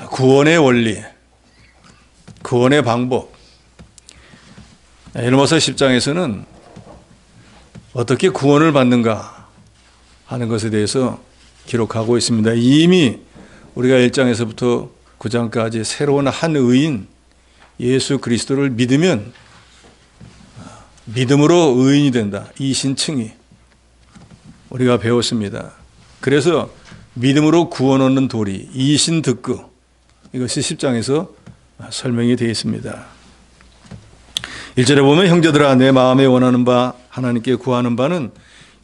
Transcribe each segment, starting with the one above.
구원의 원리, 구원의 방법. 에베소서 10장에서는 어떻게 구원을 받는가 하는 것에 대해서 기록하고 있습니다. 이미 우리가 1장에서부터 9장까지 새로운 한 의인 예수 그리스도를 믿으면 믿음으로 의인이 된다. 이신칭의 우리가 배웠습니다. 그래서 믿음으로 구원 얻는 도리, 이신득구, 이것이 10장에서 설명이 되어 있습니다. 1절에 보면 형제들아 내 마음에 원하는 바 하나님께 구하는 바는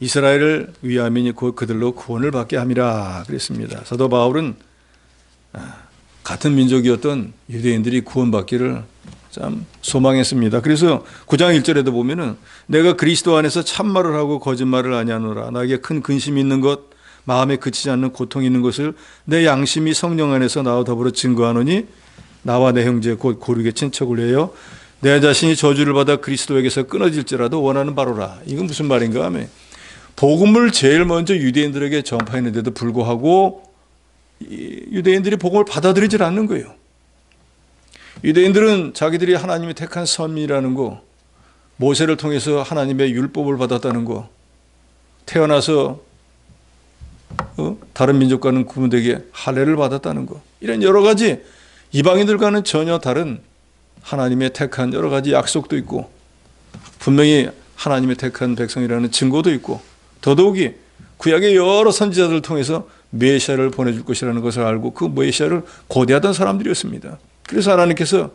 이스라엘을 위함이니 곧 그들로 구원을 받게 함이라 그랬습니다. 사도 바울은 같은 민족이었던 유대인들이 구원받기를 참 소망했습니다. 그래서 9장 1절에도 보면은 내가 그리스도 안에서 참말을 하고 거짓말을 아니하노라. 나에게 큰 근심이 있는 것, 마음에 그치지 않는 고통이 있는 것을 내 양심이 성령 안에서 나와 더불어 증거하노니 나와 내 형제 곧 고륙의 친척을 위하여 내 자신이 저주를 받아 그리스도에게서 끊어질지라도 원하는 바로라. 이건 무슨 말인가 하면 복음을 제일 먼저 유대인들에게 전파했는데도 불구하고 유대인들이 복음을 받아들이질 않는 거예요. 유대인들은 자기들이 하나님이 택한 선민이라는 거, 모세를 통해서 하나님의 율법을 받았다는 거, 태어나서 다른 민족과는 구분되게 할례를 받았다는 거, 이런 여러 가지 이방인들과는 전혀 다른 하나님의 택한 여러 가지 약속도 있고 분명히 하나님의 택한 백성이라는 증거도 있고 더더욱이 구약의 여러 선지자들을 통해서 메시아를 보내줄 것이라는 것을 알고 그 메시아를 고대하던 사람들이었습니다. 그래서 하나님께서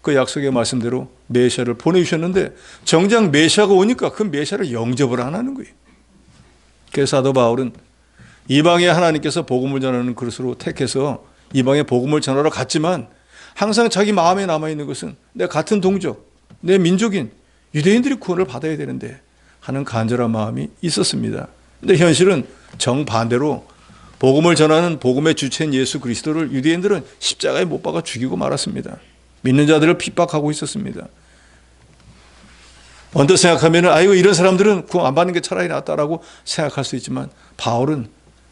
그 약속의 말씀대로 메시아를 보내주셨는데 정작 메시아가 오니까 그 메시아를 영접을 안 하는 거예요. 그래서 사도 바울은 이방에 하나님께서 복음을 전하는 그릇으로 택해서 이방에 복음을 전하러 갔지만 항상 자기 마음에 남아있는 것은 내 같은 동족, 내 민족인 유대인들이 구원을 받아야 되는데 하는 간절한 마음이 있었습니다. 근데 현실은 정반대로 복음을 전하는 복음의 주체인 예수 그리스도를 유대인들은 십자가에 못 박아 죽이고 말았습니다. 믿는 자들을 핍박하고 있었습니다. 언뜻 생각하면 아이고 이런 사람들은 구원 안 받는 게 차라리 낫다라고 생각할 수 있지만 바울은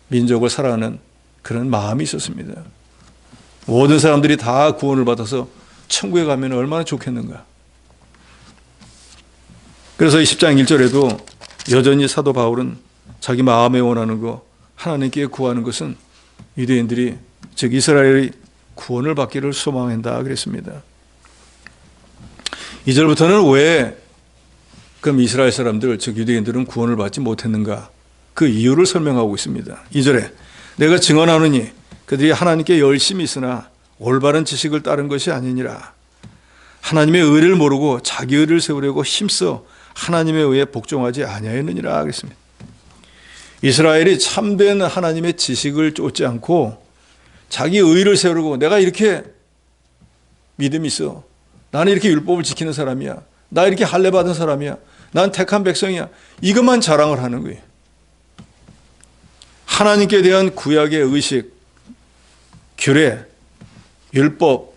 민족을 사랑하는 그런 마음이 있었습니다. 모든 사람들이 다 구원을 받아서 천국에 가면 얼마나 좋겠는가. 그래서 10장 1절에도 여전히 사도 바울은 자기 마음에 원하는 거 하나님께 구하는 것은 유대인들이 즉 이스라엘이 구원을 받기를 소망한다 그랬습니다. 2절부터는 왜 그럼 이스라엘 사람들 즉 유대인들은 구원을 받지 못했는가 그 이유를 설명하고 있습니다. 2절에 내가 증언하노니 그들이 하나님께 열심히 있으나 올바른 지식을 따른 것이 아니니라. 하나님의 의를 모르고 자기 의를 세우려고 힘써 하나님의 의에 복종하지 아니하였느니라 그랬습니다. 이스라엘이 참된 하나님의 지식을 쫓지 않고 자기 의를 세우려고 내가 이렇게 믿음이 있어. 나는 이렇게 율법을 지키는 사람이야. 나 이렇게 할례 받은 사람이야. 난 택한 백성이야. 이것만 자랑을 하는 거예요. 하나님께 대한 구약의 의식, 규례, 율법,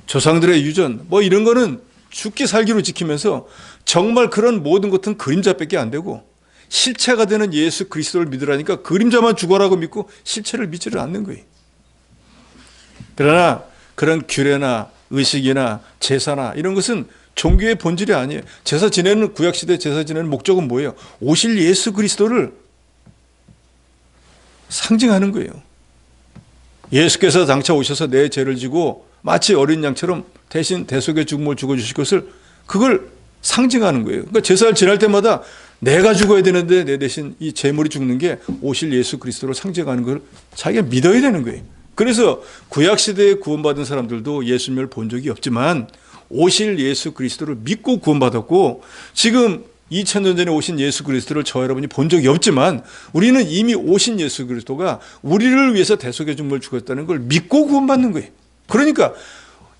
조상들의 유전 뭐 이런 거는 죽기 살기로 지키면서 정말 그런 모든 것은 그림자밖에 안 되고 실체가 되는 예수 그리스도를 믿으라니까 그림자만 죽어라고 믿고 실체를 믿지를 않는 거예요. 그러나 그런 규례나 의식이나 제사나 이런 것은 종교의 본질이 아니에요. 제사 지내는 구약시대 제사 지내는 목적은 뭐예요? 오실 예수 그리스도를 상징하는 거예요. 예수께서 장차 오셔서 내 죄를 지고 마치 어린 양처럼 대신 대속의 죽음을 죽어주실 것을 그걸 상징하는 거예요. 그러니까 제사를 지낼 때마다 내가 죽어야 되는데 내 대신 이 제물이 죽는 게 오실 예수 그리스도를 상징하는 걸 자기가 믿어야 되는 거예요. 그래서 구약시대에 구원받은 사람들도 예수님을 본 적이 없지만 오실 예수 그리스도를 믿고 구원받았고 지금 2000년 전에 오신 예수 그리스도를 저 여러분이 본 적이 없지만 우리는 이미 오신 예수 그리스도가 우리를 위해서 대속의 죽음을 죽었다는 걸 믿고 구원받는 거예요. 그러니까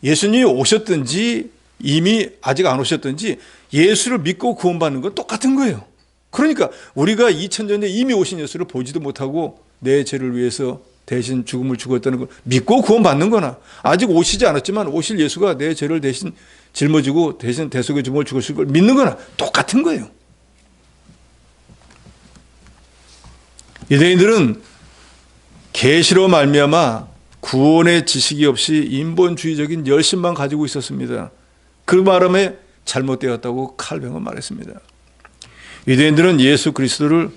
예수님이 오셨든지 이미 아직 안 오셨든지 예수를 믿고 구원받는 건 똑같은 거예요. 그러니까 우리가 2000년 전에 이미 오신 예수를 보지도 못하고 내 죄를 위해서 대신 죽음을 죽었다는 걸 믿고 구원받는 거나 아직 오시지 않았지만 오실 예수가 내 죄를 대신 짊어지고 대신 대속의 죽음을 죽으실 걸 믿는 거나 똑같은 거예요. 유대인들은 계시로 말미암아 구원의 지식이 없이 인본주의적인 열심만 가지고 있었습니다. 그 바람에 잘못되었다고 칼뱅은 말했습니다. 유대인들은 예수 그리스도를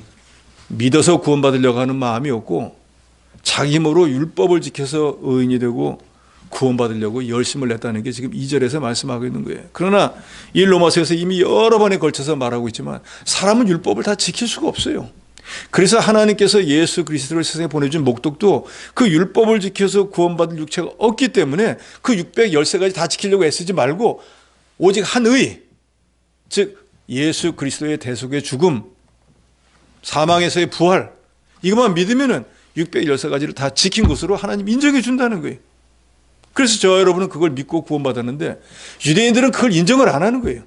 믿어서 구원받으려고 하는 마음이 없고 자기 힘으로 율법을 지켜서 의인이 되고 구원받으려고 열심을 냈다는 게 지금 2절에서 말씀하고 있는 거예요. 그러나 이 로마서에서 이미 여러 번에 걸쳐서 말하고 있지만 사람은 율법을 다 지킬 수가 없어요. 그래서 하나님께서 예수 그리스도를 세상에 보내준 목적도 그 율법을 지켜서 구원받을 육체가 없기 때문에 그 613가지 다 지키려고 애쓰지 말고 오직 한 의, 즉 예수 그리스도의 대속의 죽음, 사망에서의 부활, 이것만 믿으면은 613가지를 다 지킨 것으로 하나님 인정해 준다는 거예요. 그래서 저와 여러분은 그걸 믿고 구원받았는데 유대인들은 그걸 인정을 안 하는 거예요.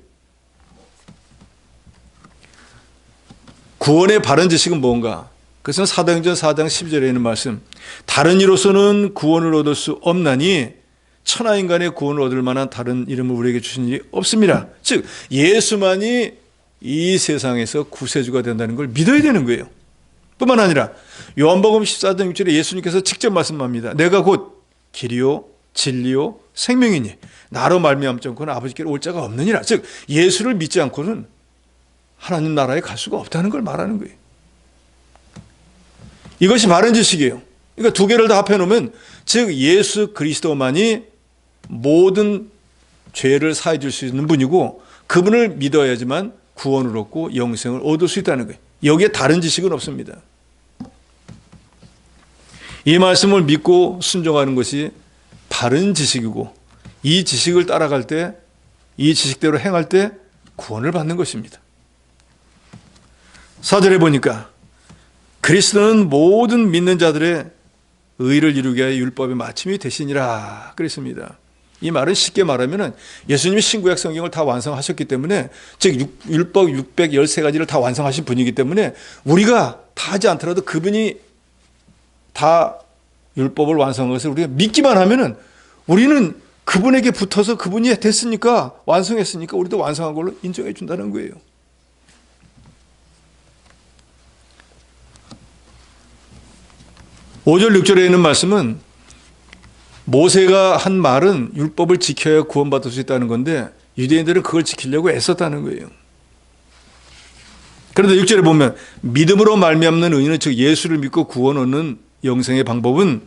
구원의 바른 지식은 뭔가? 그것은 사도행전 4장 12절에 있는 말씀, 다른 이로서는 구원을 얻을 수 없나니 천하인간의 구원을 얻을 만한 다른 이름을 우리에게 주신 일이 없습니다. 즉 예수만이 이 세상에서 구세주가 된다는 걸 믿어야 되는 거예요. 뿐만 아니라 요한복음 14장 6절에 예수님께서 직접 말씀합니다. 내가 곧 길이요 진리요 생명이니 나로 말미암지 않고는 아버지께로 올 자가 없느니라. 즉 예수를 믿지 않고는 하나님 나라에 갈 수가 없다는 걸 말하는 거예요. 이것이 바른 지식이에요. 그러니까 두 개를 다 합해 놓으면 즉 예수 그리스도만이 모든 죄를 사해 줄 수 있는 분이고 그분을 믿어야지만 구원을 얻고 영생을 얻을 수 있다는 거예요. 여기에 다른 지식은 없습니다. 이 말씀을 믿고 순종하는 것이 바른 지식이고 이 지식을 따라갈 때, 이 지식대로 행할 때 구원을 받는 것입니다. 4절에 보니까 그리스도는 모든 믿는 자들의 의를 이루게 하여 율법의 마침이 되시니라 그랬습니다. 이 말은 쉽게 말하면 예수님이 신구약 성경을 다 완성하셨기 때문에, 즉 율법 613가지를 다 완성하신 분이기 때문에 우리가 다 하지 않더라도 그분이 다 율법을 완성한 것을 우리가 믿기만 하면은 우리는 그분에게 붙어서 그분이 됐으니까, 완성했으니까 우리도 완성한 걸로 인정해 준다는 거예요. (5절 6절에) 있는 말씀은 모세가 한 말은 율법을 지켜야 구원받을 수 있다는 건데 유대인들은 그걸 지키려고 애썼다는 거예요. 그런데 6절에 보면 믿음으로 말미암는 의인은, 즉 예수를 믿고 구원 얻는 영생의 방법은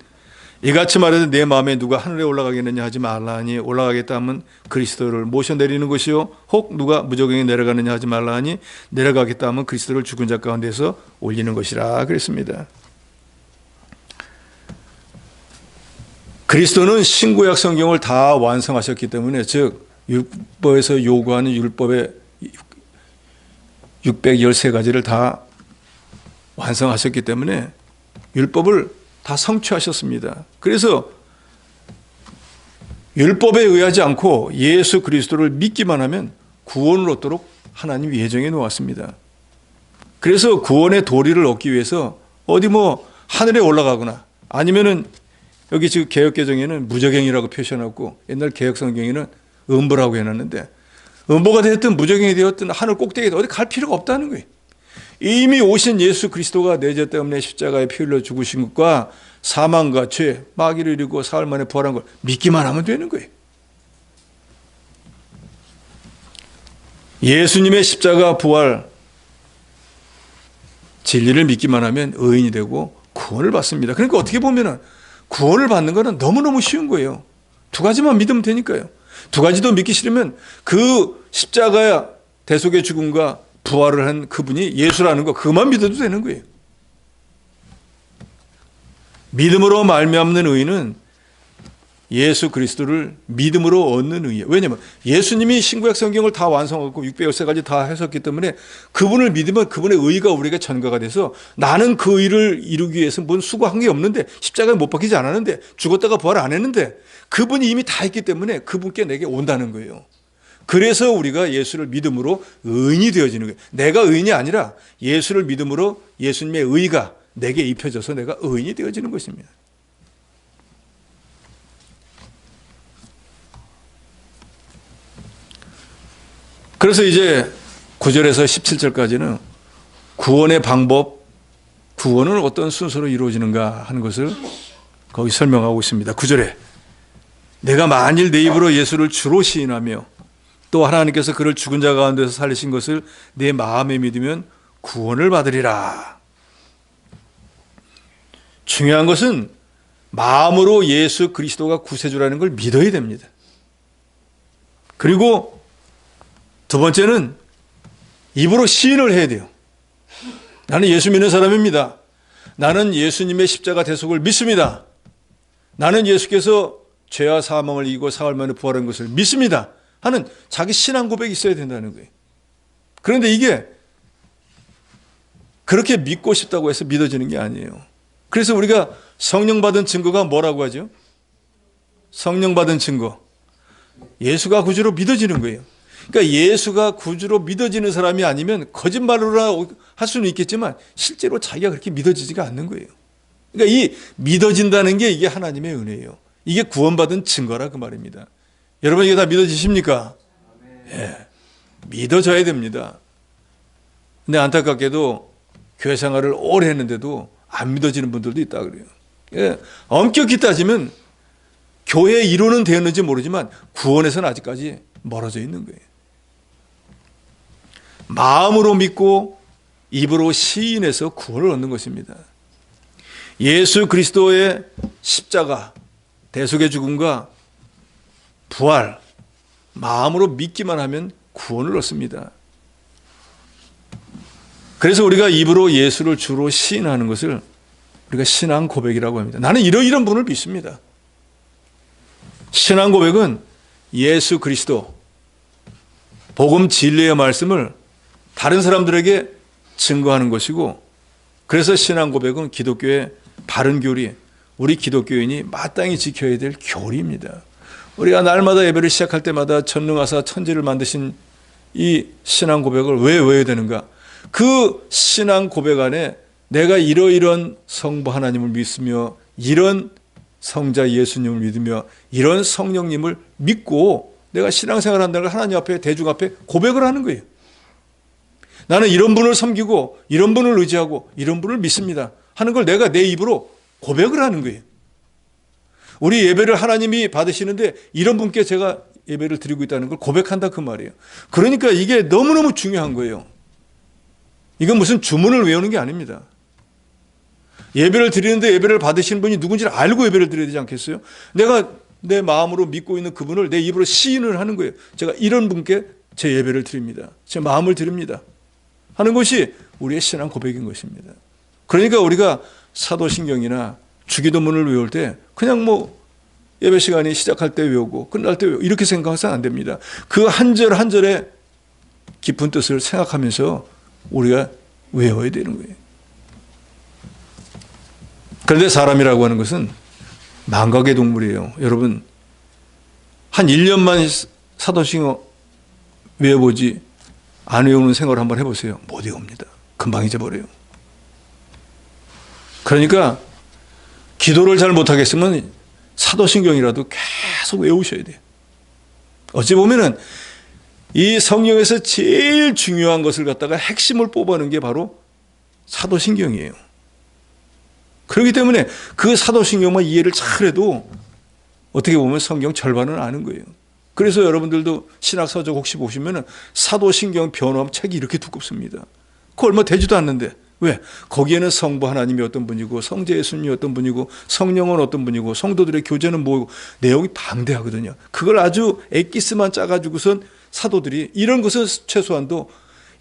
이같이 말해도 내 마음에 누가 하늘에 올라가겠느냐 하지 말라 하니 올라가겠다 하면 그리스도를 모셔내리는 것이요 혹 누가 무저갱에 내려가느냐 하지 말라 하니 내려가겠다 하면 그리스도를 죽은 자 가운데서 올리는 것이라 그랬습니다. 그리스도는 신구약 성경을 다 완성하셨기 때문에, 즉 율법에서 요구하는 율법의 613가지를 다 완성하셨기 때문에 율법을 다 성취하셨습니다. 그래서 율법에 의하지 않고 예수 그리스도를 믿기만 하면 구원을 얻도록 하나님이 예정해 놓았습니다. 그래서 구원의 도리를 얻기 위해서 어디 하늘에 올라가거나 아니면은 여기 지금 개혁개정에는 무저갱이라고 표시해놨고 옛날 개혁성경에는 음보라고 해놨는데, 음보가 되었든 무저갱이 되었든 하늘 꼭대기에 어디 갈 필요가 없다는 거예요. 이미 오신 예수 그리스도가 내 죄 때문에 십자가에 피 흘려 죽으신 것과 사망과 죄, 마귀를 이루고 사흘 만에 부활한 걸 믿기만 하면 되는 거예요. 예수님의 십자가 부활 진리를 믿기만 하면 의인이 되고 구원을 받습니다. 그러니까 어떻게 보면은 구원을 받는 것은 너무너무 쉬운 거예요. 두 가지만 믿으면 되니까요. 두 가지도 믿기 싫으면 그 십자가야 대속의 죽음과 부활을 한 그분이 예수라는 거 그것만 믿어도 되는 거예요. 믿음으로 말미암는 의인은 예수 그리스도를 믿음으로 얻는 의예요. 왜냐하면 예수님이 신구약 성경을 다 완성하고 613가지 다 하셨기 때문에 그분을 믿으면 그분의 의가 우리에게 전가가 돼서 나는 그 의를 이루기 위해서 뭔 수고한 게 없는데, 십자가에 못 박히지 않았는데, 죽었다가 부활 안 했는데 그분이 이미 다 했기 때문에 그분께 내게 온다는 거예요. 그래서 우리가 예수를 믿음으로 의인이 되어지는 거예요. 내가 의인이 아니라 예수를 믿음으로 예수님의 의가 내게 입혀져서 내가 의인이 되어지는 것입니다. 그래서 이제 9절에서 17절까지는 구원의 방법, 구원은 어떤 순서로 이루어지는가 하는 것을 거기 설명하고 있습니다. 9절에 내가 만일 내 입으로 예수를 주로 시인하며 또 하나님께서 그를 죽은 자 가운데서 살리신 것을 내 마음에 믿으면 구원을 받으리라. 중요한 것은 마음으로 예수 그리스도가 구세주라는 걸 믿어야 됩니다. 그리고 두 번째는 입으로 시인을 해야 돼요. 나는 예수 믿는 사람입니다. 나는 예수님의 십자가 대속을 믿습니다. 나는 예수께서 죄와 사망을 이기고 사흘 만에 부활한 것을 믿습니다. 하는 자기 신앙 고백이 있어야 된다는 거예요. 그런데 이게 그렇게 믿고 싶다고 해서 믿어지는 게 아니에요. 그래서 우리가 성령 받은 증거가 뭐라고 하죠? 성령 받은 증거. 예수가 구주로 믿어지는 거예요. 그러니까 예수가 구주로 믿어지는 사람이 아니면 거짓말로 할 수는 있겠지만 실제로 자기가 그렇게 믿어지지가 않는 거예요. 그러니까 이 믿어진다는 게 이게 하나님의 은혜예요. 이게 구원받은 증거라 그 말입니다. 여러분 이게 다 믿어지십니까? 예, 믿어져야 됩니다. 근데 안타깝게도 교회 생활을 오래 했는데도 안 믿어지는 분들도 있다 그래요. 예, 엄격히 따지면 교회의 이론은 되었는지 모르지만 구원에서는 아직까지 멀어져 있는 거예요. 마음으로 믿고 입으로 시인해서 구원을 얻는 것입니다. 예수 그리스도의 십자가, 대속의 죽음과 부활, 마음으로 믿기만 하면 구원을 얻습니다. 그래서 우리가 입으로 예수를 주로 시인하는 것을 우리가 신앙 고백이라고 합니다. 나는 이런 분을 믿습니다. 신앙 고백은 예수 그리스도, 복음 진리의 말씀을 다른 사람들에게 증거하는 것이고, 그래서 신앙 고백은 기독교의 바른 교리, 우리 기독교인이 마땅히 지켜야 될 교리입니다. 우리가 날마다 예배를 시작할 때마다 전능하사 천지를 만드신 이 신앙 고백을 왜 외워야 되는가? 그 신앙 고백 안에 내가 이러이런 성부 하나님을 믿으며 이런 성자 예수님을 믿으며 이런 성령님을 믿고 내가 신앙생활을 한다는 걸 하나님 앞에, 대중 앞에 고백을 하는 거예요. 나는 이런 분을 섬기고 이런 분을 의지하고 이런 분을 믿습니다 하는 걸 내가 내 입으로 고백을 하는 거예요. 우리 예배를 하나님이 받으시는데 이런 분께 제가 예배를 드리고 있다는 걸 고백한다 그 말이에요. 그러니까 이게 너무너무 중요한 거예요. 이건 무슨 주문을 외우는 게 아닙니다. 예배를 드리는데 예배를 받으시는 분이 누군지를 알고 예배를 드려야 되지 않겠어요? 내가 내 마음으로 믿고 있는 그분을 내 입으로 시인을 하는 거예요. 제가 이런 분께 제 예배를 드립니다. 제 마음을 드립니다. 하는 것이 우리의 신앙 고백인 것입니다. 그러니까 우리가 사도신경이나 주기도문을 외울 때 그냥 뭐 예배 시간이 시작할 때 외우고 끝날 때 외우고 이렇게 생각해서는 안 됩니다. 그 한 절 한 절의 깊은 뜻을 생각하면서 우리가 외워야 되는 거예요. 그런데 사람이라고 하는 것은 망각의 동물이에요. 여러분 한 1년만 사도신경 외워보지 안 외우는 생활을 한번 해보세요. 못 외웁니다. 금방 잊어버려요. 그러니까 기도를 잘 못하겠으면 사도신경이라도 계속 외우셔야 돼요. 어찌 보면은 이 성경에서 제일 중요한 것을 갖다가 핵심을 뽑아내는 게 바로 사도신경이에요. 그렇기 때문에 그 사도신경만 이해를 잘해도 어떻게 보면 성경 절반은 아는 거예요. 그래서 여러분들도 신학서적 혹시 보시면은 사도신경 변호함 책이 이렇게 두껍습니다. 그거 얼마 되지도 않는데 왜? 거기에는 성부 하나님이 어떤 분이고 성자 예수님이 어떤 분이고 성령은 어떤 분이고 성도들의 교제는 뭐고 내용이 방대하거든요. 그걸 아주 엑기스만 짜가지고선 사도들이 이런 것은 최소한도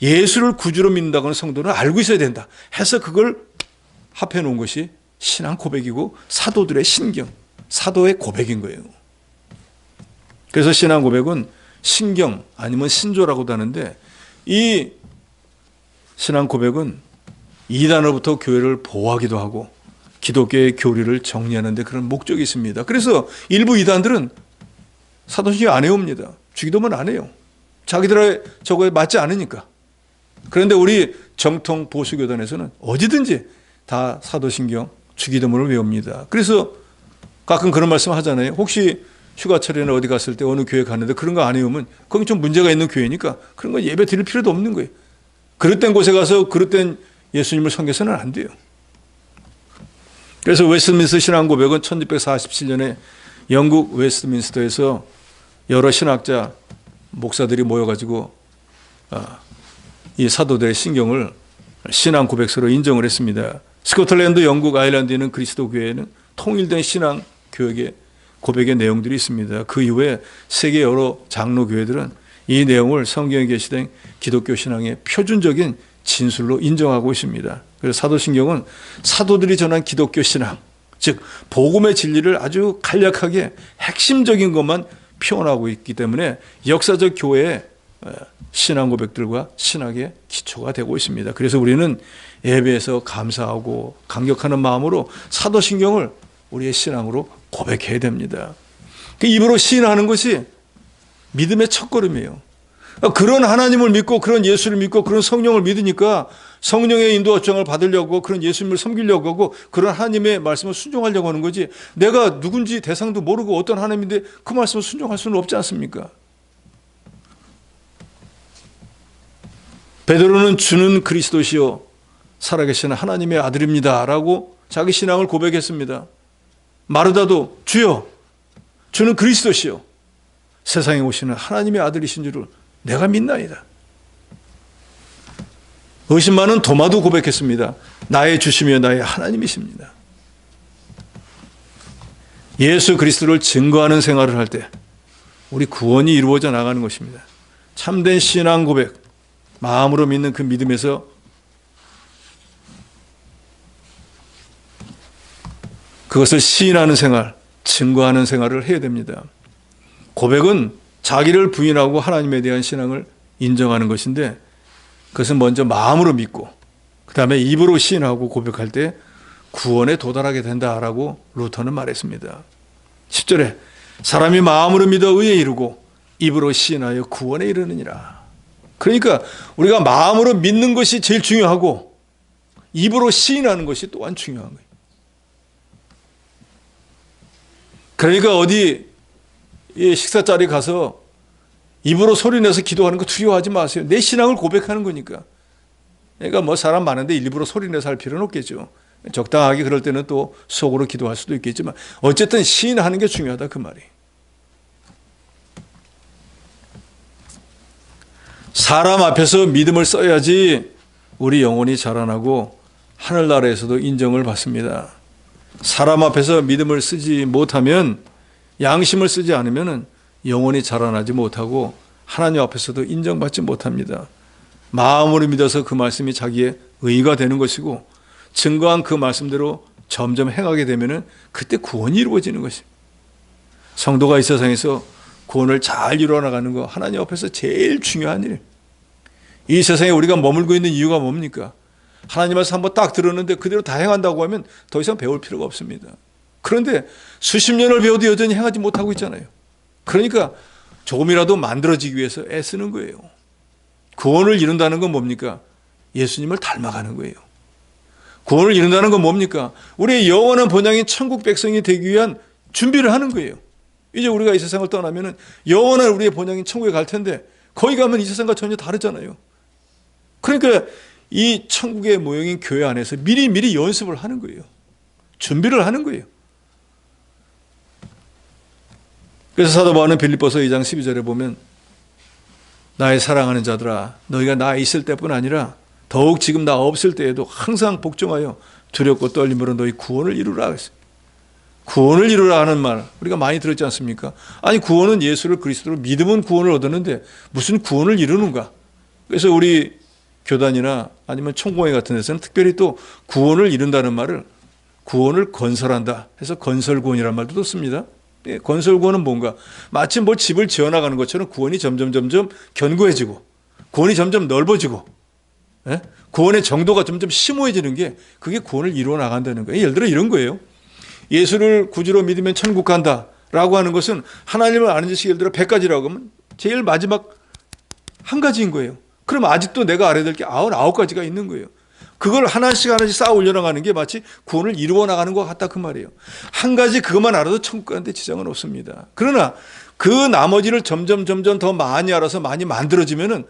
예수를 구주로 믿는다고 하는 성도는 알고 있어야 된다 해서 그걸 합해 놓은 것이 신앙 고백이고 사도들의 신경, 사도의 고백인 거예요. 그래서 신앙 고백은 신경 아니면 신조라고도 하는데 이 신앙 고백은 이단으로부터 교회를 보호하기도 하고 기독교의 교리를 정리하는 데 그런 목적이 있습니다. 그래서 일부 이단들은 사도신경 안 해옵니다. 주기도문 안 해요. 자기들의 저거에 맞지 않으니까. 그런데 우리 정통 보수교단에서는 어디든지 다 사도신경, 주기도문을 외웁니다. 그래서 가끔 그런 말씀 하잖아요. 혹시 휴가철에는 어디 갔을 때 어느 교회 갔는데 그런 거 안 외우면 거기 좀 문제가 있는 교회니까 그런 거 예배 드릴 필요도 없는 거예요. 그릇된 곳에 가서 그릇된 예수님을 섬겨서는 안 돼요. 그래서 웨스트민스터 신앙고백은 1647년에 영국 웨스트민스터에서 여러 신학자, 목사들이 모여가지고 이 사도들의 신경을 신앙고백서로 인정을 했습니다. 스코틀랜드, 영국, 아일랜드에 있는 그리스도 교회에는 통일된 신앙 교육의 고백의 내용들이 있습니다. 그 이후에 세계 여러 장로 교회들은 이 내용을 성경에 게시된 기독교 신앙의 표준적인 진술로 인정하고 있습니다. 그래서 사도신경은 사도들이 전한 기독교 신앙, 즉 복음의 진리를 아주 간략하게 핵심적인 것만 표현하고 있기 때문에 역사적 교회의 신앙 고백들과 신학의 기초가 되고 있습니다. 그래서 우리는 예배에서 감사하고 감격하는 마음으로 사도신경을 우리의 신앙으로 고백해야 됩니다. 그 입으로 시인하는 것이 믿음의 첫걸음이에요. 그런 하나님을 믿고 그런 예수를 믿고 그런 성령을 믿으니까 성령의 인도 요청을 받으려고 그런 예수님을 섬기려고 하고 그런 하나님의 말씀을 순종하려고 하는 거지, 내가 누군지 대상도 모르고 어떤 하나님인데 그 말씀을 순종할 수는 없지 않습니까? 베드로는 주는 그리스도시요 살아계신 하나님의 아들입니다 라고 자기 신앙을 고백했습니다. 마르다도 주여 주는 그리스도시요 세상에 오시는 하나님의 아들이신 줄을 내가 믿나이다. 의심 많은 도마도 고백했습니다. 나의 주시며 나의 하나님이십니다. 예수 그리스도를 증거하는 생활을 할 때 우리 구원이 이루어져 나가는 것입니다. 참된 신앙 고백, 마음으로 믿는 그 믿음에서 그것을 시인하는 생활, 증거하는 생활을 해야 됩니다. 고백은 자기를 부인하고 하나님에 대한 신앙을 인정하는 것인데 그것은 먼저 마음으로 믿고 그 다음에 입으로 시인하고 고백할 때 구원에 도달하게 된다라고 루터는 말했습니다. 10절에 사람이 마음으로 믿어 의에 이르고 입으로 시인하여 구원에 이르느니라. 그러니까 우리가 마음으로 믿는 것이 제일 중요하고 입으로 시인하는 것이 또한 중요한 거예요. 그러니까 어디 식사 자리 가서 입으로 소리내서 기도하는 거 두려워하지 마세요. 내 신앙을 고백하는 거니까. 그러니까 뭐 사람 많은데 일부러 소리내서 할 필요는 없겠죠. 적당하게 그럴 때는 또 속으로 기도할 수도 있겠지만 어쨌든 시인하는 게 중요하다 그 말이. 사람 앞에서 믿음을 써야지 우리 영혼이 자라나고 하늘나라에서도 인정을 받습니다. 사람 앞에서 믿음을 쓰지 못하면, 양심을 쓰지 않으면 영혼이 자라나지 못하고 하나님 앞에서도 인정받지 못합니다. 마음으로 믿어서 그 말씀이 자기의 의가 되는 것이고 증거한 그 말씀대로 점점 행하게 되면 그때 구원이 이루어지는 것입니다. 성도가 이 세상에서 구원을 잘 이루어나가는 거 하나님 앞에서 제일 중요한 일. 이 세상에 우리가 머물고 있는 이유가 뭡니까? 하나님 말씀 한번 딱 들었는데 그대로 다 행한다고 하면 더 이상 배울 필요가 없습니다. 그런데 수십 년을 배워도 여전히 행하지 못하고 있잖아요. 그러니까 조금이라도 만들어지기 위해서 애쓰는 거예요. 구원을 이룬다는 건 뭡니까? 예수님을 닮아가는 거예요. 구원을 이룬다는 건 뭡니까? 우리의 영원한 본향인 천국 백성이 되기 위한 준비를 하는 거예요. 이제 우리가 이 세상을 떠나면 영원한 우리의 본향인 천국에 갈 텐데 거기 가면 이 세상과 전혀 다르잖아요. 그러니까 이 천국의 모형인 교회 안에서 미리 연습을 하는 거예요. 준비를 하는 거예요. 그래서 사도 바울은 빌립보서 2장 12절에 보면 나의 사랑하는 자들아 너희가 나 있을 때뿐 아니라 더욱 지금 나 없을 때에도 항상 복종하여 두렵고 떨림으로 너희 구원을 이루라. 구원을 이루라 하는 말 우리가 많이 들었지 않습니까? 아니 구원은 예수를 그리스도로 믿으면 구원을 얻었는데 무슨 구원을 이루는가? 그래서 우리 교단이나 아니면 총공회 같은 데서는 특별히 또 구원을 이룬다는 말을 구원을 건설한다 해서 건설구원이라는 말도 씁니다. 건설구원은 뭔가 마치 뭐 집을 지어나가는 것처럼 구원이 점점 견고해지고 구원이 점점 넓어지고 구원의 정도가 점점 심오해지는 게 그게 구원을 이루어 나간다는 거예요. 예를 들어 이런 거예요. 예수를 구주로 믿으면 천국 간다라고 하는 것은 하나님을 아는 지식이 예를 들어 100가지라고 하면 제일 마지막 한 가지인 거예요. 그럼 아직도 내가 알아야 될 게 99가지가 있는 거예요. 그걸 하나씩 쌓아 올려나가는 게 마치 구원을 이루어 나가는 것 같다 그 말이에요. 한 가지 그것만 알아도 천국 가는데 지장은 없습니다. 그러나 그 나머지를 점점 더 많이 알아서 많이 만들어지면은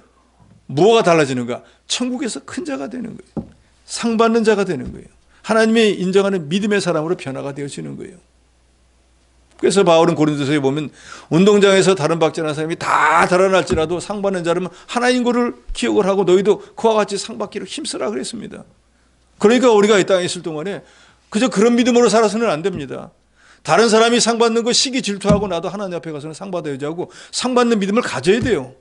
뭐가 달라지는가? 천국에서 큰 자가 되는 거예요. 상 받는 자가 되는 거예요. 하나님이 인정하는 믿음의 사람으로 변화가 되어지는 거예요. 그래서 바울은 고린도서에 보면 운동장에서 다른 박자하는 사람이 다 달아날지라도 상 받는 자라면 하나님 거를 기억을 하고 너희도 그와 같이 상 받기를 힘쓰라 그랬습니다. 그러니까 우리가 이 땅에 있을 동안에 그저 그런 믿음으로 살아서는 안 됩니다. 다른 사람이 상 받는 거 시기 질투하고 나도 하나님 앞에 가서는 상 받아야지 하고 상 받는 믿음을 가져야 돼요.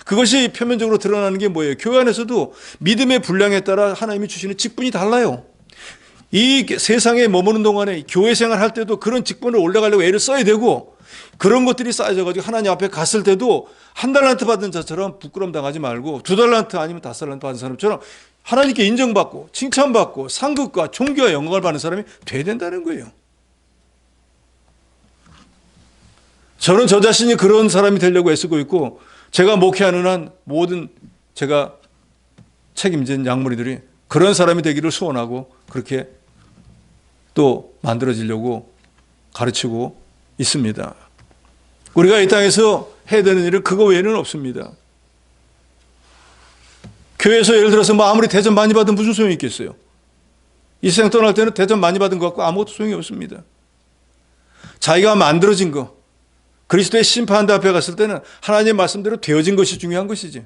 그것이 표면적으로 드러나는 게 뭐예요? 교회 안에서도 믿음의 분량에 따라 하나님이 주시는 직분이 달라요. 이 세상에 머무는 동안에 교회 생활할 때도 그런 직분을 올라가려고 애를 써야 되고 그런 것들이 쌓여져가지고 하나님 앞에 갔을 때도 1달란트 받은 자처럼 부끄러움 당하지 말고 2달란트 아니면 5달란트 받은 사람처럼 하나님께 인정받고 칭찬받고 상급과 존귀와 영광을 받는 사람이 돼야 된다는 거예요. 저는 저 자신이 그런 사람이 되려고 애쓰고 있고 제가 목회하는 한 모든 제가 책임진 양무리들이 그런 사람이 되기를 소원하고 그렇게 또 만들어지려고 가르치고 있습니다. 우리가 이 땅에서 해야 되는 일은 그거 외에는 없습니다. 교회에서 예를 들어서 뭐 아무리 대접 많이 받으면 무슨 소용이 있겠어요? 이 세상 떠날 때는 대접 많이 받은 것 같고 아무것도 소용이 없습니다. 자기가 만들어진 거, 그리스도의 심판대 앞에 갔을 때는 하나님의 말씀대로 되어진 것이 중요한 것이지.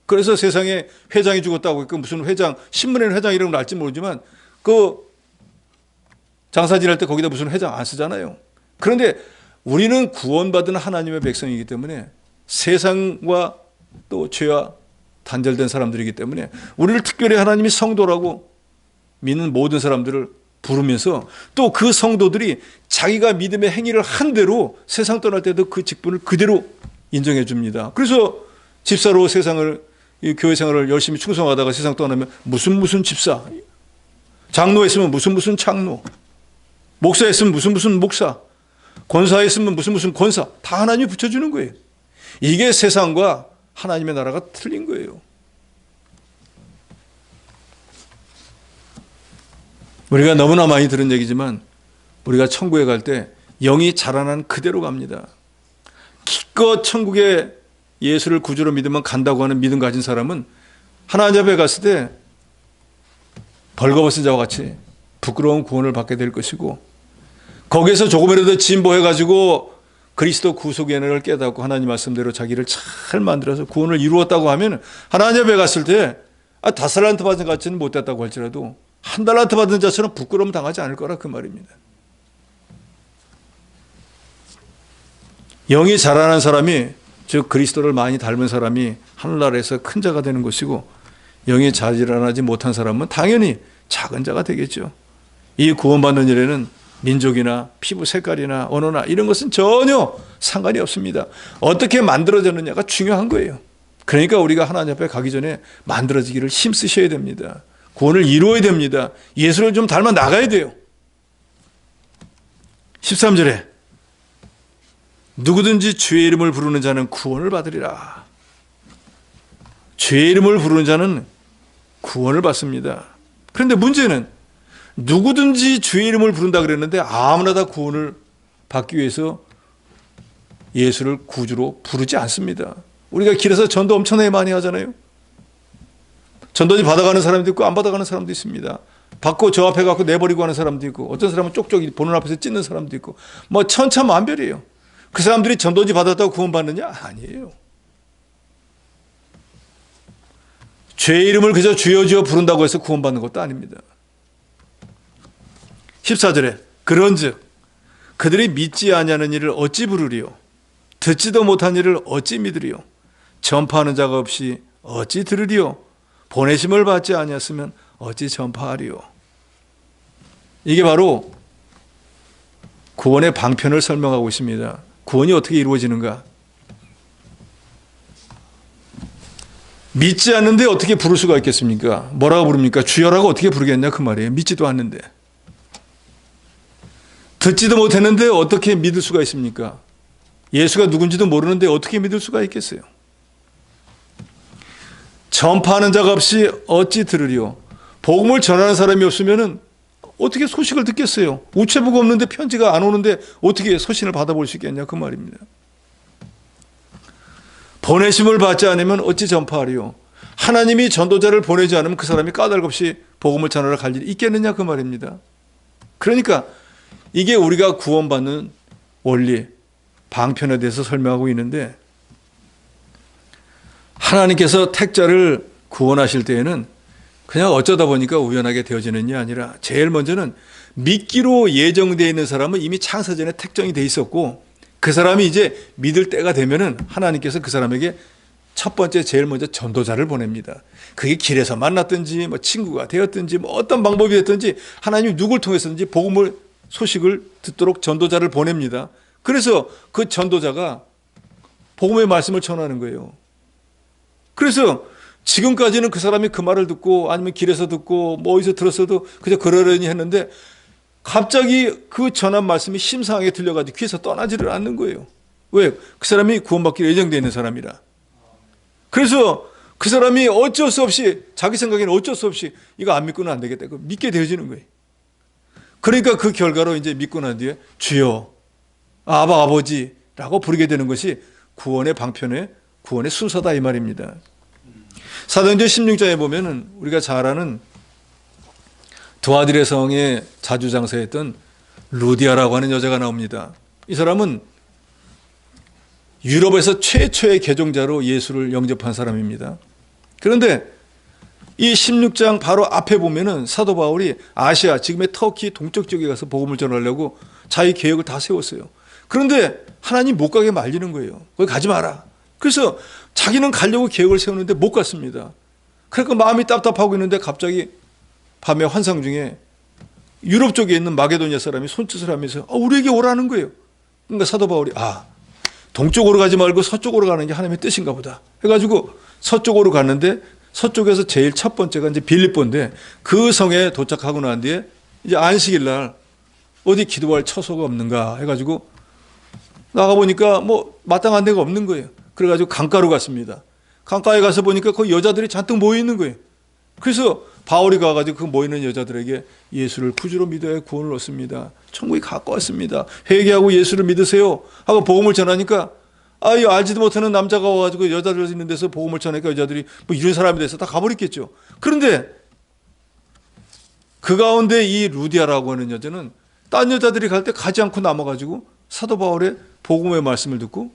그래서 세상에 회장이 죽었다고 그 무슨 회장, 신문에는 회장 이름을 알지 모르지만 그 장사질할 때 거기다 무슨 회장 안 쓰잖아요. 그런데 우리는 구원받은 하나님의 백성이기 때문에 세상과 또 죄와 단절된 사람들이기 때문에 우리를 특별히 하나님이 성도라고 믿는 모든 사람들을 부르면서 또 그 성도들이 자기가 믿음의 행위를 한 대로 세상 떠날 때도 그 직분을 그대로 인정해 줍니다. 그래서 집사로 세상을 교회 생활을 열심히 충성하다가 세상 떠나면 무슨 집사, 장로했으면 무슨 장로, 목사했으면 무슨 목사, 권사했으면 무슨 권사, 다 하나님이 붙여주는 거예요. 이게 세상과 하나님의 나라가 틀린 거예요. 우리가 너무나 많이 들은 얘기지만 우리가 천국에 갈 때 영이 자라난 그대로 갑니다. 기껏 천국에 예수를 구주로 믿으면 간다고 하는 믿음 가진 사람은 하나님 앞에 갔을 때 벌거벗은 자와 같이 부끄러운 구원을 받게 될 것이고 거기에서 조금이라도 진보해가지고 그리스도 구속의 은혜를 깨닫고 하나님 말씀대로 자기를 잘 만들어서 구원을 이루었다고 하면 하나님 앞에 갔을 때 5달란트 받은 것 같지는 못했다고 할지라도 1달란트 받은 자처럼 부끄러움 당하지 않을 거라 그 말입니다. 영이 자라난 사람이 즉 그리스도를 많이 닮은 사람이 하늘나라에서 큰 자가 되는 것이고 영이 자라나지 못한 사람은 당연히 작은 자가 되겠죠. 이 구원받는 일에는 민족이나 피부 색깔이나 언어나 이런 것은 전혀 상관이 없습니다. 어떻게 만들어졌느냐가 중요한 거예요. 그러니까 우리가 하나님 앞에 가기 전에 만들어지기를 힘쓰셔야 됩니다. 구원을 이루어야 됩니다. 예수를 좀 닮아 나가야 돼요. 13절에 누구든지 주의 이름을 부르는 자는 구원을 받으리라. 주의 이름을 부르는 자는 구원을 받습니다. 그런데 문제는 누구든지 주의 이름을 부른다 그랬는데 아무나 다 구원을 받기 위해서 예수를 구주로 부르지 않습니다. 우리가 길에서 전도 엄청나게 많이 하잖아요. 전도지 받아가는 사람도 있고 안 받아가는 사람도 있습니다. 받고 저 앞에 갖고 내버리고 하는 사람도 있고 어떤 사람은 쪽쪽이 보는 앞에서 찢는 사람도 있고 뭐 천차만별이에요. 그 사람들이 전도지 받았다고 구원받느냐? 아니에요. 죄의 이름을 그저 주여 주여 부른다고 해서 구원받는 것도 아닙니다. 14절에 그런즉 그들이 믿지 아니하는 일을 어찌 부르리요? 듣지도 못한 일을 어찌 믿으리요? 전파하는 자가 없이 어찌 들으리요? 보내심을 받지 아니했으면 어찌 전파하리요? 이게 바로 구원의 방편을 설명하고 있습니다. 구원이 어떻게 이루어지는가? 믿지 않는데 어떻게 부를 수가 있겠습니까? 뭐라고 부릅니까? 주여라고 어떻게 부르겠냐 그 말이에요. 믿지도 않는데. 듣지도 못했는데 어떻게 믿을 수가 있습니까? 예수가 누군지도 모르는데 어떻게 믿을 수가 있겠어요? 전파하는 자가 없이 어찌 들으리요? 복음을 전하는 사람이 없으면 어떻게 소식을 듣겠어요? 우체부가 없는데 편지가 안 오는데 어떻게 소신을 받아볼 수 있겠냐 그 말입니다. 보내심을 받지 않으면 어찌 전파하리요? 하나님이 전도자를 보내지 않으면 그 사람이 까닭없이 복음을 전하러 갈 일이 있겠느냐 그 말입니다. 그러니까 이게 우리가 구원받는 원리, 방편에 대해서 설명하고 있는데, 하나님께서 택자를 구원하실 때에는 그냥 어쩌다 보니까 우연하게 되어지는 게 아니라 제일 먼저는 믿기로 예정되어 있는 사람은 이미 창세전에 택정이 돼 있었고, 그 사람이 이제 믿을 때가 되면은 하나님께서 그 사람에게 첫 번째 제일 먼저 전도자를 보냅니다. 그게 길에서 만났든지 뭐 친구가 되었든지 뭐 어떤 방법이 됐든지 하나님이 누굴 통해서든지 복음을 소식을 듣도록 전도자를 보냅니다. 그래서 그 전도자가 복음의 말씀을 전하는 거예요. 그래서 지금까지는 그 사람이 그 말을 듣고 아니면 길에서 듣고 뭐 어디서 들었어도 그저 그러려니 했는데, 갑자기 그 전한 말씀이 심상하게 들려가지고 귀에서 떠나지를 않는 거예요. 왜? 그 사람이 구원받기로 예정되어 있는 사람이라. 그래서 그 사람이 어쩔 수 없이, 자기 생각에는 어쩔 수 없이 이거 안 믿고는 안 되겠다, 믿게 되어지는 거예요. 그러니까 그 결과로 이제 믿고 난 뒤에 주여, 아바, 아버지라고 부르게 되는 것이 구원의 방편의 구원의 순서다 이 말입니다. 사도행전 16장에 보면은 우리가 잘 아는 두아딜의 성에 자주 장사했던 루디아라고 하는 여자가 나옵니다. 이 사람은 유럽에서 최초의 개종자로 예수를 영접한 사람입니다. 그런데 이 16장 바로 앞에 보면은 사도 바울이 아시아, 지금의 터키 동쪽 지역에 가서 복음을 전하려고 자기 계획을 다 세웠어요. 그런데 하나님 못 가게 말리는 거예요. 거기 가지 마라. 그래서 자기는 가려고 계획을 세우는데 못 갔습니다. 그러니까 마음이 답답하고 있는데 갑자기 밤에 환상 중에 유럽 쪽에 있는 마게도니아 사람이 손짓을 하면서 우리에게 오라는 거예요. 그러니까 사도 바울이 동쪽으로 가지 말고 서쪽으로 가는 게 하나님의 뜻인가 보다 해가지고 서쪽으로 갔는데, 서쪽에서 제일 첫 번째가 이제 빌립보인데, 그 성에 도착하고 난 뒤에 이제 안식일 날 어디 기도할 처소가 없는가 해가지고 나가보니까 뭐 마땅한 데가 없는 거예요. 그래가지고 강가로 갔습니다. 강가에 가서 보니까 거기 여자들이 잔뜩 모여 있는 거예요. 그래서 바울이 가가지고 그 모이는 여자들에게 예수를 구주로 믿어야 구원을 얻습니다. 천국이 가까웠습니다. 회개하고 예수를 믿으세요 하고 복음을 전하니까 이 알지도 못하는 남자가 와가지고 여자들 있는 데서 복음을 전하니까 여자들이 뭐 이런 사람이 돼서 다 가버렸겠죠. 그런데 그 가운데 이 루디아라고 하는 여자는 딴 여자들이 갈 때 가지 않고 남아가지고 사도 바울의 복음의 말씀을 듣고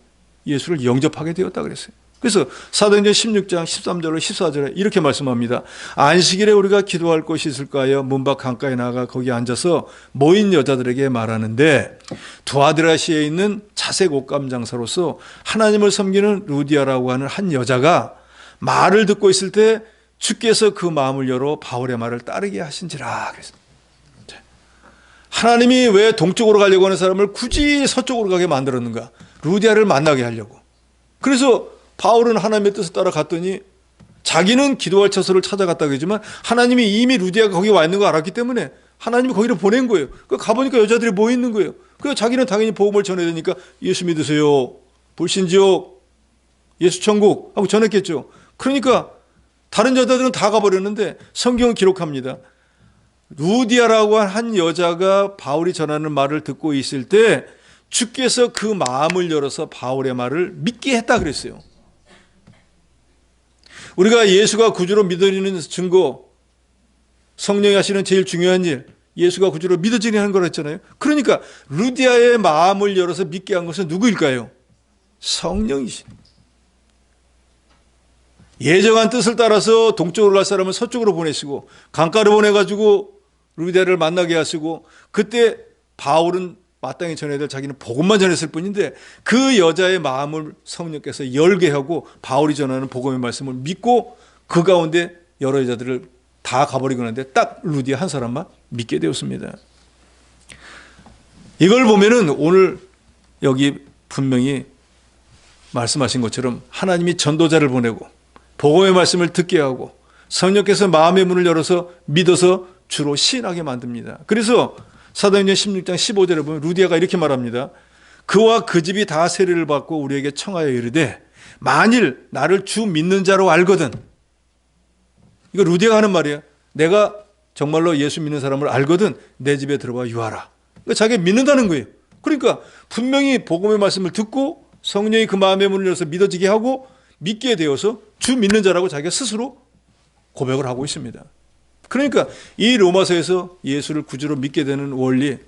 예수를 영접하게 되었다 그랬어요. 그래서 사도행전 16장 13절로 14절에 이렇게 말씀합니다. 안식일에 우리가 기도할 곳이 있을까 하여 문 밖 강가에 나가 거기 앉아서 모인 여자들에게 말하는데, 두아드라시에 있는 자색 옷감 장사로서 하나님을 섬기는 루디아라고 하는 한 여자가 말을 듣고 있을 때 주께서 그 마음을 열어 바울의 말을 따르게 하신지라 그랬어요. 하나님이 왜 동쪽으로 가려고 하는 사람을 굳이 서쪽으로 가게 만들었는가? 루디아를 만나게 하려고. 그래서 바울은 하나님의 뜻을 따라 갔더니 자기는 기도할 처소를 찾아갔다 그러지만 하나님이 이미 루디아가 거기 와 있는 거 알았기 때문에 하나님이 거기로 보낸 거예요. 가보니까 여자들이 모여 있는 거예요. 그래서 자기는 당연히 복음을 전해야 되니까 예수 믿으세요, 불신지옥, 예수 천국 하고 전했겠죠. 그러니까 다른 여자들은 다 가버렸는데 성경은 기록합니다. 루디아라고 한 여자가 바울이 전하는 말을 듣고 있을 때 주께서 그 마음을 열어서 바울의 말을 믿게 했다 그랬어요. 우리가 예수가 구주로 믿어지는 증거, 성령이 하시는 제일 중요한 일, 예수가 구주로 믿어지게 하는 거라 했잖아요. 그러니까 루디아의 마음을 열어서 믿게 한 것은 누구일까요? 성령이신. 예정한 뜻을 따라서 동쪽으로 갈 사람은 서쪽으로 보내시고 강가로 보내가지고 루디아를 만나게 하시고, 그때 바울은 마땅히 전해야 될 자기는 복음만 전했을 뿐인데 그 여자의 마음을 성령께서 열게 하고 바울이 전하는 복음의 말씀을 믿고 그 가운데 여러 여자들을 다 가버리고 나는데 딱 루디아 한 사람만 믿게 되었습니다. 이걸 보면은 오늘 여기 분명히 말씀하신 것처럼 하나님이 전도자를 보내고 복음의 말씀을 듣게 하고 성령께서 마음의 문을 열어서 믿어서 주로 시인하게 만듭니다. 그래서 사도행전 16장 15절에 보면 루디아가 이렇게 말합니다. 그와 그 집이 다 세례를 받고 우리에게 청하여 이르되 만일 나를 주 믿는 자로 알거든. 이거 루디아가 하는 말이에요. 내가 정말로 예수 믿는 사람을 알거든 내 집에 들어와 유하라. 그러니까 자기가 믿는다는 거예요. 그러니까 분명히 복음의 말씀을 듣고 성령이 그 마음의 문을 열어서 믿어지게 하고 믿게 되어서 주 믿는 자라고 자기가 스스로 고백을 하고 있습니다. 그러니까 이 로마서에서 예수를 구주로 믿게 되는 원리,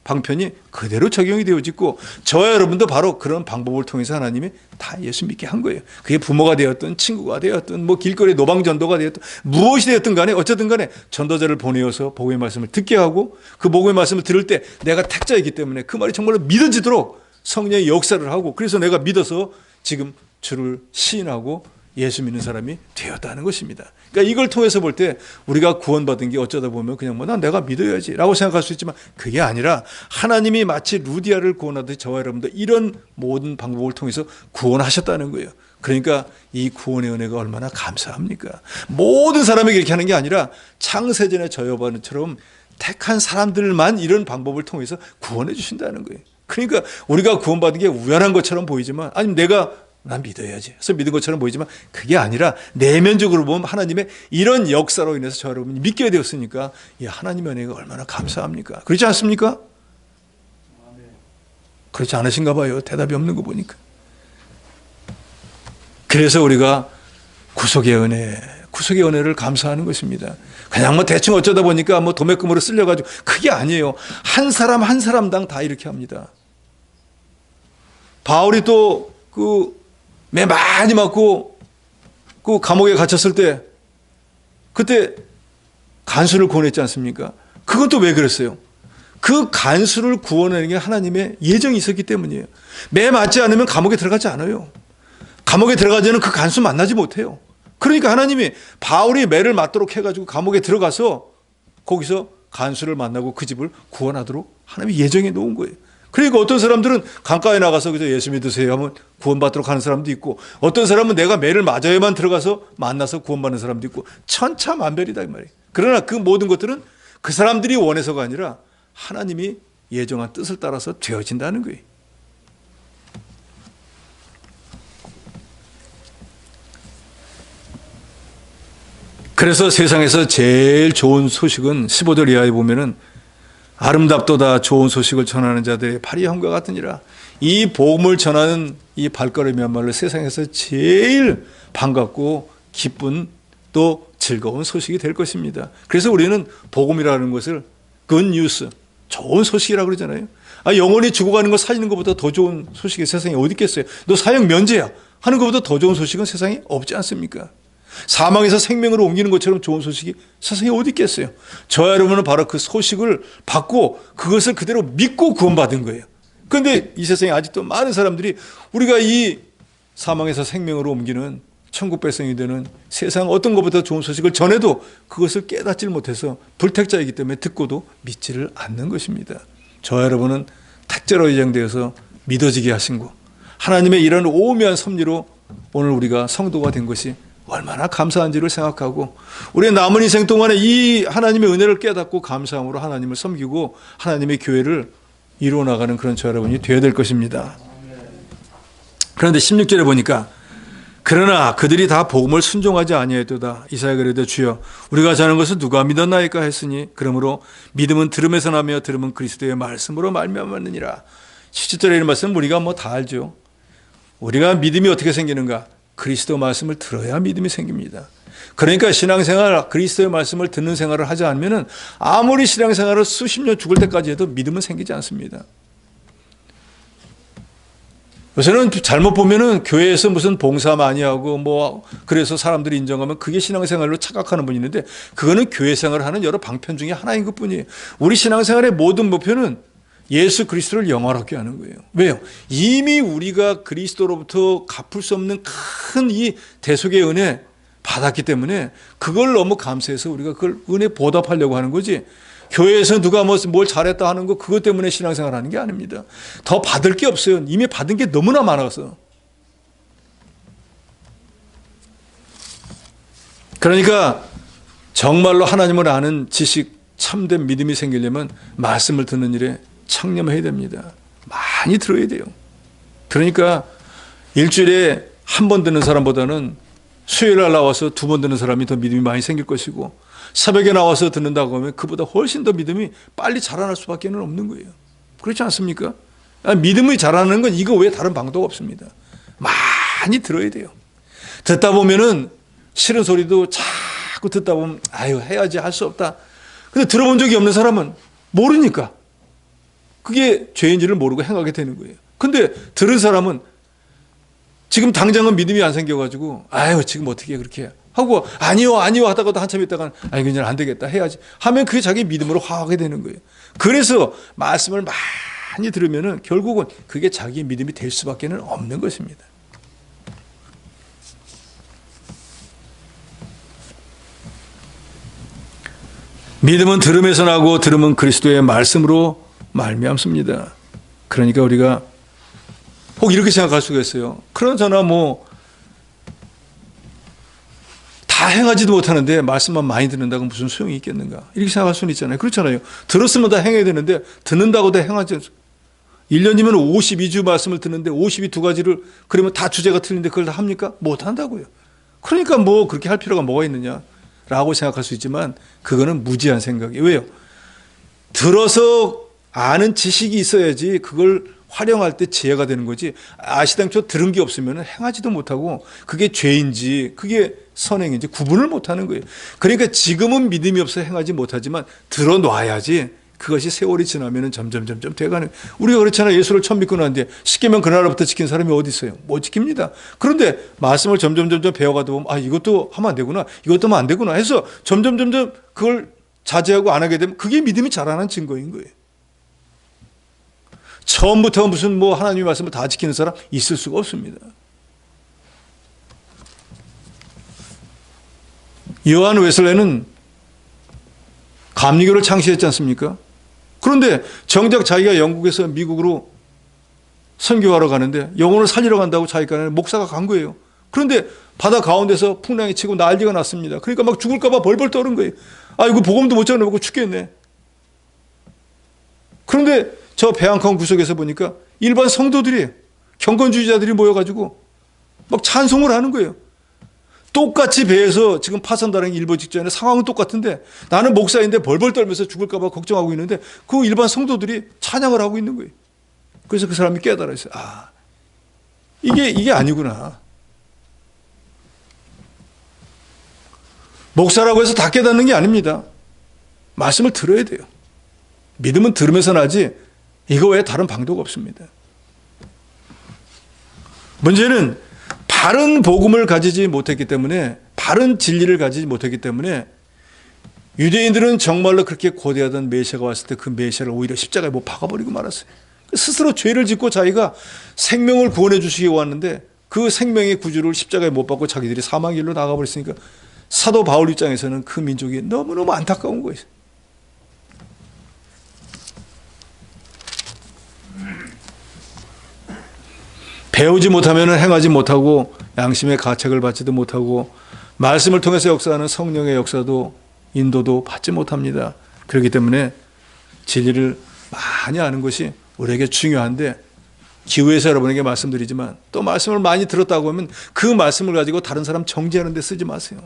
방편이 그대로 적용이 되어지고 저와 여러분도 바로 그런 방법을 통해서 하나님이 다 예수 믿게 한 거예요. 그게 부모가 되었든 친구가 되었든 뭐 길거리 노방전도가 되었든 무엇이 되었든 간에 어쨌든 간에 전도자를 보내어서 복음의 말씀을 듣게 하고 그 복음의 말씀을 들을 때 내가 택자이기 때문에 그 말이 정말로 믿어지도록 성령의 역사를 하고 그래서 내가 믿어서 지금 주를 시인하고 예수 믿는 사람이 되었다는 것입니다. 그러니까 이걸 통해서 볼 때 우리가 구원받은 게 어쩌다 보면 그냥 뭐 난 내가 믿어야지 라고 생각할 수 있지만 그게 아니라 하나님이 마치 루디아를 구원하듯이 저와 여러분도 이런 모든 방법을 통해서 구원하셨다는 거예요. 그러니까 이 구원의 은혜가 얼마나 감사합니까? 모든 사람에게 이렇게 하는 게 아니라 창세전의 저 여바처럼 택한 사람들만 이런 방법을 통해서 구원해 주신다는 거예요. 그러니까 우리가 구원받은 게 우연한 것처럼 보이지만 아니면 내가 난 믿어야지 해서 믿은 것처럼 보이지만 그게 아니라 내면적으로 보면 하나님의 이런 역사로 인해서 저 여러분이 믿게 되었으니까 이 하나님의 은혜가 얼마나 감사합니까? 그렇지 않습니까? 그렇지 않으신가 봐요. 대답이 없는 거 보니까. 그래서 우리가 구속의 은혜를 감사하는 것입니다. 그냥 뭐 대충 어쩌다 보니까 뭐 도매금으로 쓸려가지고 그게 아니에요. 한 사람 한 사람당 다 이렇게 합니다. 바울이 또 매 많이 맞고 그 감옥에 갇혔을 때 그때 간수를 구원했지 않습니까? 그건 또 왜 그랬어요? 그 간수를 구원하는 게 하나님의 예정이 있었기 때문이에요. 매 맞지 않으면 감옥에 들어가지 않아요. 감옥에 들어가지는 그 간수 만나지 못해요. 그러니까 하나님이 바울이 매를 맞도록 해가지고 감옥에 들어가서 거기서 간수를 만나고 그 집을 구원하도록 하나님이 예정해 놓은 거예요. 그러니까 어떤 사람들은 강가에 나가서 그저 예수 믿으세요 하면 구원받도록 하는 사람도 있고 어떤 사람은 내가 매를 맞아야만 들어가서 만나서 구원받는 사람도 있고 천차만별이다 이 말이에요. 그러나 그 모든 것들은 그 사람들이 원해서가 아니라 하나님이 예정한 뜻을 따라서 되어진다는 거예요. 그래서 세상에서 제일 좋은 소식은 15절 이하에 보면은 아름답도다 좋은 소식을 전하는 자들의 발이 형과 같으니라. 이 복음을 전하는 이 발걸음이야말로 세상에서 제일 반갑고 기쁜 또 즐거운 소식이 될 것입니다. 그래서 우리는 복음이라는 것을 good news, 좋은 소식이라고 그러잖아요. 영혼이 죽어가는 거 살리는 것보다 더 좋은 소식이 세상에 어디 있겠어요? 너 사형 면제야 하는 것보다 더 좋은 소식은 세상에 없지 않습니까? 사망에서 생명으로 옮기는 것처럼 좋은 소식이 세상에 어디 있겠어요? 저와 여러분은 바로 그 소식을 받고 그것을 그대로 믿고 구원받은 거예요. 그런데 이 세상에 아직도 많은 사람들이 우리가 이 사망에서 생명으로 옮기는 천국 백성이 되는 세상 어떤 것보다 좋은 소식을 전해도 그것을 깨닫지 못해서 불택자이기 때문에 듣고도 믿지를 않는 것입니다. 저와 여러분은 택자로 예정되어서 믿어지게 하신 거 하나님의 이런 오묘한 섭리로 오늘 우리가 성도가 된 것이 얼마나 감사한지를 생각하고 우리의 남은 인생 동안에 이 하나님의 은혜를 깨닫고 감사함으로 하나님을 섬기고 하나님의 교회를 이루어 나가는 그런 저 여러분이 되어야 될 것입니다. 그런데 16절에 보니까 그러나 그들이 다 복음을 순종하지 아니하였도다. 이사야 그래도 주여 우리가 자는 것을 누가 믿었나이까 했으니 그러므로 믿음은 들음에서 나며 들음은 그리스도의 말씀으로 말미암았느니라. 17절에 이런 말씀 우리가 뭐 다 알죠. 우리가 믿음이 어떻게 생기는가? 그리스도 말씀을 들어야 믿음이 생깁니다. 그러니까 신앙생활, 그리스도의 말씀을 듣는 생활을 하지 않으면 아무리 신앙생활을 수십 년 죽을 때까지 해도 믿음은 생기지 않습니다. 요새는 잘못 보면은 교회에서 무슨 봉사 많이 하고 뭐 그래서 사람들이 인정하면 그게 신앙생활로 착각하는 분이 있는데 그거는 교회 생활을 하는 여러 방편 중에 하나인 것뿐이에요. 우리 신앙생활의 모든 목표는 예수 그리스도를 영화롭게 하는 거예요. 왜요? 이미 우리가 그리스도로부터 갚을 수 없는 큰 이 대속의 은혜 받았기 때문에 그걸 너무 감사해서 우리가 그걸 은혜 보답하려고 하는 거지. 교회에서 누가 뭘 잘했다 하는 거 그것 때문에 신앙생활 하는 게 아닙니다. 더 받을 게 없어요. 이미 받은 게 너무나 많아서. 그러니까 정말로 하나님을 아는 지식, 참된 믿음이 생기려면 말씀을 듣는 일에 청렴해야 됩니다. 많이 들어야 돼요. 그러니까 일주일에 한 번 듣는 사람보다는 수요일날 나와서 두 번 듣는 사람이 더 믿음이 많이 생길 것이고 새벽에 나와서 듣는다고 하면 그보다 훨씬 더 믿음이 빨리 자라날 수밖에 없는 거예요. 그렇지 않습니까? 믿음이 자라는 건 이거 외에 다른 방도가 없습니다. 많이 들어야 돼요. 듣다 보면은 싫은 소리도 자꾸 듣다 보면 아유 해야지 할 수 없다. 근데 들어본 적이 없는 사람은 모르니까 그게 죄인지를 모르고 행하게 되는 거예요. 근데 들은 사람은 지금 당장은 믿음이 안 생겨가지고 아유 지금 어떻게 그렇게 하고 아니요 하다가도 한참 있다가 아니 그냥 안 되겠다 해야지 하면 그게 자기 믿음으로 화하게 되는 거예요. 그래서 말씀을 많이 들으면은 결국은 그게 자기의 믿음이 될 수밖에 없는 것입니다. 믿음은 들음에서 나고 들음은 그리스도의 말씀으로 말미암습니다. 그러니까 우리가 혹 이렇게 생각할 수가 있어요. 그러잖아 뭐 다 행하지도 못하는데 말씀만 많이 듣는다고 무슨 소용이 있겠는가 이렇게 생각할 수는 있잖아요. 그렇잖아요. 들었으면 다 행해야 되는데 듣는다고 다 행하지 않습니까? 1년이면 52주 말씀을 듣는데 52가지를 그러면 다 주제가 틀린데 그걸 다 합니까? 못한다고요. 그러니까 뭐 그렇게 할 필요가 뭐가 있느냐라고 생각할 수 있지만 그거는 무지한 생각이에요. 왜요? 들어서 아는 지식이 있어야지 그걸 활용할 때 지혜가 되는 거지. 아시당초 들은 게 없으면 행하지도 못하고 그게 죄인지 그게 선행인지 구분을 못하는 거예요. 그러니까 지금은 믿음이 없어 행하지 못하지만 들어놔야지 그것이 세월이 지나면 점점 돼가는. 우리가 그렇잖아요. 예수를 처음 믿고 나는데 십계명 그날부터 지킨 사람이 어디 있어요? 못 지킵니다. 그런데 말씀을 점점 배워가다 보면 아 이것도 하면 안 되구나 이것도 하면 안 되구나 해서 점점 그걸 자제하고 안 하게 되면 그게 믿음이 자라는 증거인 거예요. 처음부터 무슨 뭐 하나님의 말씀을 다 지키는 사람 있을 수가 없습니다. 요한 웨슬레는 감리교를 창시했지 않습니까? 그런데 정작 자기가 영국에서 미국으로 선교하러 가는데 영혼을 살리러 간다고 자기가 목사가 간 거예요. 그런데 바다 가운데서 풍랑이 치고 난리가 났습니다. 그러니까 막 죽을까 봐 벌벌 떠는 거예요. 아 이거 복음도 못 전해보고 죽겠네. 그런데 저 배 한 칸 구석에서 보니까 일반 성도들이 경건주의자들이 모여가지고 막 찬송을 하는 거예요. 똑같이 배에서 지금 파선다랑 일보 직전에 상황은 똑같은데 나는 목사인데 벌벌 떨면서 죽을까 봐 걱정하고 있는데 그 일반 성도들이 찬양을 하고 있는 거예요. 그래서 그 사람이 깨달았어요. 아, 이게 아니구나. 목사라고 해서 다 깨닫는 게 아닙니다. 말씀을 들어야 돼요. 믿음은 들으면서 나지 이거 외에 다른 방도가 없습니다. 문제는 바른 복음을 가지지 못했기 때문에 바른 진리를 가지지 못했기 때문에 유대인들은 정말로 그렇게 고대하던 메시아가 왔을 때 그 메시아를 오히려 십자가에 못 박아버리고 말았어요. 스스로 죄를 짓고 자기가 생명을 구원해 주시기 왔는데 그 생명의 구주를 십자가에 못 박고 자기들이 사망의 길로 나가버렸으니까 사도 바울 입장에서는 그 민족이 너무너무 안타까운 거예요. 배우지 못하면 행하지 못하고 양심의 가책을 받지도 못하고 말씀을 통해서 역사하는 성령의 역사도 인도도 받지 못합니다. 그렇기 때문에 진리를 많이 아는 것이 우리에게 중요한데 기후에서 여러분에게 말씀드리지만 또 말씀을 많이 들었다고 하면 그 말씀을 가지고 다른 사람 정죄하는 데 쓰지 마세요.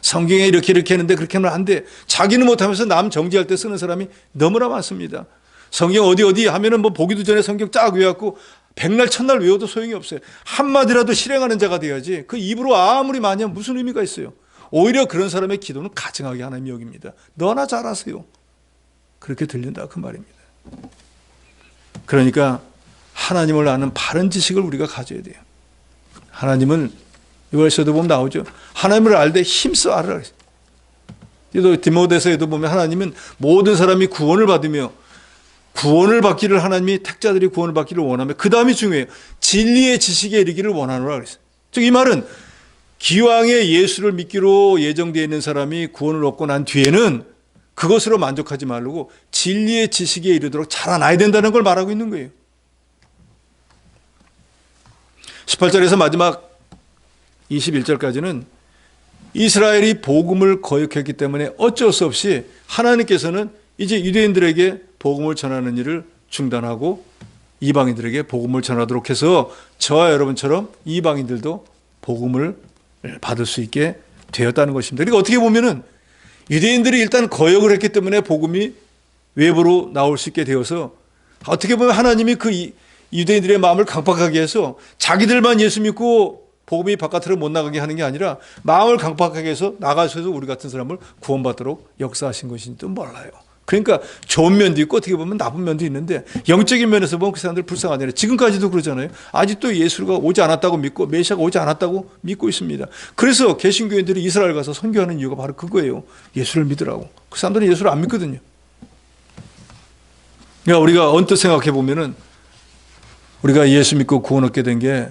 성경에 이렇게 했는데 그렇게 하면 안 돼. 자기는 못하면서 남 정죄할 때 쓰는 사람이 너무나 많습니다. 성경 어디 하면은 뭐 보기도 전에 성경 쫙 외웠고 백날 첫날 외워도 소용이 없어요. 한마디라도 실행하는 자가 돼야지 그 입으로 아무리 많이 하면 무슨 의미가 있어요. 오히려 그런 사람의 기도는 가증하게 하나님이 여깁니다. 너나 잘하세요. 그렇게 들린다 그 말입니다. 그러니까 하나님을 아는 바른 지식을 우리가 가져야 돼요. 하나님은 이거에서도 보면 나오죠. 하나님을 알 때 힘써 알아라. 또 디모데서에도 보면 하나님은 모든 사람이 구원을 받으며 구원을 받기를 하나님이 택자들이 구원을 받기를 원하며 그 다음이 중요해요. 진리의 지식에 이르기를 원하노라 그랬어요. 즉 이 말은 기왕에 예수를 믿기로 예정되어 있는 사람이 구원을 얻고 난 뒤에는 그것으로 만족하지 말고 진리의 지식에 이르도록 자라나야 된다는 걸 말하고 있는 거예요. 18절에서 마지막 21절까지는 이스라엘이 복음을 거역했기 때문에 어쩔 수 없이 하나님께서는 이제 유대인들에게 복음을 전하는 일을 중단하고 이방인들에게 복음을 전하도록 해서 저와 여러분처럼 이방인들도 복음을 받을 수 있게 되었다는 것입니다. 그러니까 어떻게 보면은 유대인들이 일단 거역을 했기 때문에 복음이 외부로 나올 수 있게 되어서 어떻게 보면 하나님이 그 유대인들의 마음을 강팍하게 해서 자기들만 예수 믿고 복음이 바깥으로 못 나가게 하는 게 아니라 마음을 강팍하게 해서 나가셔서 우리 같은 사람을 구원받도록 역사하신 것인지도 몰라요. 그러니까 좋은 면도 있고 어떻게 보면 나쁜 면도 있는데 영적인 면에서 보면 그 사람들 불쌍하잖아요. 지금까지도 그러잖아요. 아직도 예수가 오지 않았다고 믿고 메시아가 오지 않았다고 믿고 있습니다. 그래서 개신교인들이 이스라엘 가서 선교하는 이유가 바로 그거예요. 예수를 믿으라고. 그 사람들은 예수를 안 믿거든요. 그러니까 우리가 언뜻 생각해 보면은 우리가 예수 믿고 구원 얻게 된 게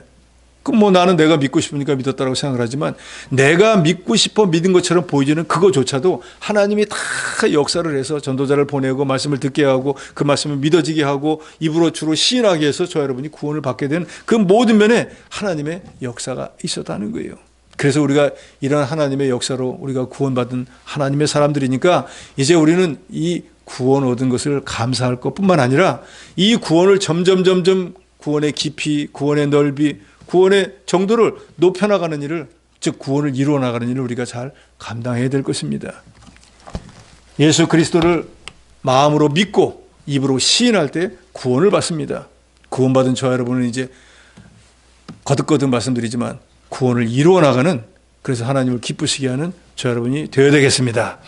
나는 내가 믿고 싶으니까 믿었다라고 생각을 하지만 내가 믿고 싶어 믿은 것처럼 보이지는 그거조차도 하나님이 다 역사를 해서 전도자를 보내고 말씀을 듣게 하고 그 말씀을 믿어지게 하고 입으로 주로 시인하게 해서 저 여러분이 구원을 받게 된 그 모든 면에 하나님의 역사가 있었다는 거예요. 그래서 우리가 이런 하나님의 역사로 우리가 구원받은 하나님의 사람들이니까 이제 우리는 이 구원 얻은 것을 감사할 것뿐만 아니라 이 구원을 점점 구원의 깊이, 구원의 넓이, 구원의 정도를 높여나가는 일을, 즉 구원을 이루어나가는 일을 우리가 잘 감당해야 될 것입니다. 예수 그리스도를 마음으로 믿고 입으로 시인할 때 구원을 받습니다. 구원받은 저 여러분은 이제 거듭거듭 말씀드리지만 구원을 이루어나가는, 그래서 하나님을 기쁘시게 하는 저 여러분이 되어야 되겠습니다.